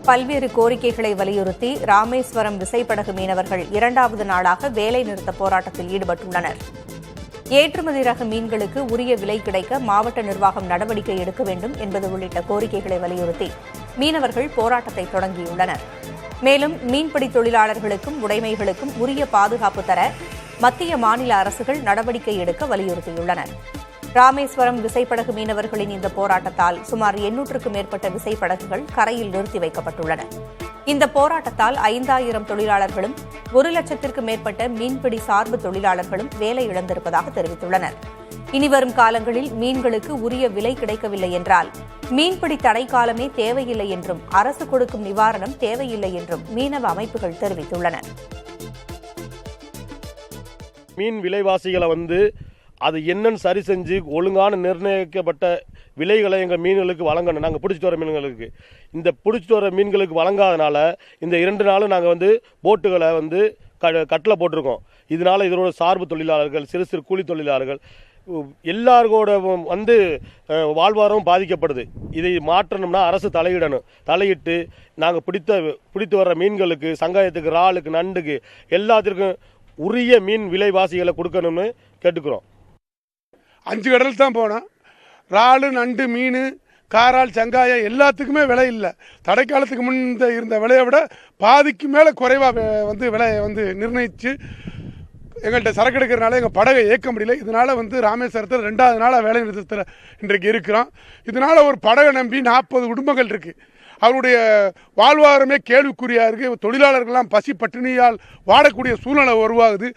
பல்வேறு கோரிக்கைகளை வலியுறுத்தி ராமேஸ்வரம் விசைப்படகு மீனவர்கள் 2வது நாளாக வேலைநிறுத்த போராட்டத்தில் ஈடுபட்டுள்ளனர். ஏற்றுமதி ரக மீன்களுக்கு உரிய விலை கிடைக்க மாவட்ட நிர்வாகம் நடவடிக்கை எடுக்க வேண்டும் என்பது உள்ளிட்ட கோரிக்கைகளை வலியுறுத்தி மீனவர்கள் போராட்டத்தை தொடங்கியுள்ளனர். மேலும் மீன்பிடி தொழிலாளர்களுக்கும் உடைமைகளுக்கும் உரிய பாதுகாப்பு தர மத்திய மாநில அரசுகள் நடவடிக்கை எடுக்க வலியுறுத்தியுள்ளனர். ராமேஸ்வரம் விசைப்படகு மீனவர்களின் இந்த போராட்டத்தால் சுமார் 800க்கும் மேற்பட்ட விசைப்படகுகள் கரையில் நிறுத்தி வைக்கப்பட்டுள்ளன. இந்த போராட்டத்தால் 5000 தொழிலாளர்களும் 1,00,000க்கும் மேற்பட்ட மீன்பிடி சார்பு தொழிலாளர்களும் வேலை இழந்திருப்பதாக தெரிவித்துள்ளனர். இனிவரும் காலங்களில் மீன்களுக்கு உரிய விலை கிடைக்கவில்லை என்றால் மீன்பிடி தடை காலமே தேவையில்லை என்றும் அரசு கொடுக்கும் நிவாரணம் தேவையில்லை என்றும் மீனவ அமைப்புகள் தெரிவித்துள்ளன. மீன் விலைவாசிகளை அது என்னன்னு சரி செஞ்சு ஒழுங்கான நிர்ணயிக்கப்பட்ட விலைகளை எங்கள் மீன்களுக்கு வழங்கணும். நாங்கள் பிடிச்சிட்டு வர மீன்களுக்கு இந்த பிடிச்சிட்டு வர மீன்களுக்கு வழங்காதனால இந்த 2 நாளும் நாங்கள் போட்டுகளை கட்டில் போட்டிருக்கோம். இதோட சார்பு தொழிலாளர்கள், சிறு சிறு கூலி தொழிலாளர்கள் எல்லாரோட வாழ்வாரம் பாதிக்கப்படுது. இதை மாற்றணும்னா அரசு தலையிடணும். தலையிட்டு நாங்கள் பிடித்து வர்ற மீன்களுக்கு, சங்காயத்துக்கு, இறாலுக்கு, நண்டுக்கு எல்லாத்திற்கும் உரிய மீன் விலைவாசிகளை கொடுக்கணும்னு கேட்டுக்கிறோம். 5 கடல் தான் போனோம். இறாலு, நண்டு, மீன், காரால், சங்காயம் எல்லாத்துக்குமே விலை இல்லை. தடைக்காலத்துக்கு முன் இருந்த விலையை விட பாதிக்கு மேலே குறைவாக விலை நிர்ணயித்து எங்கள்கிட்ட சரக்கு எடுக்கிறனால எங்கள் படகை இயக்க முடியல. இதனால் ராமேஸ்வரத்தில் 2வது நாளாக வேலை நிறுத்தத்தில் இன்றைக்கு இருக்கிறோம். இதனால் ஒரு படகை நம்பி 40 குடும்பங்கள் இருக்குது. அவருடைய வாழ்வாதாரமே கேள்விக்குறியாக இருக்குது. தொழிலாளர்கள்லாம் பசி பட்டினியால் வாடக்கூடிய சூழ்நிலை உருவாகுது.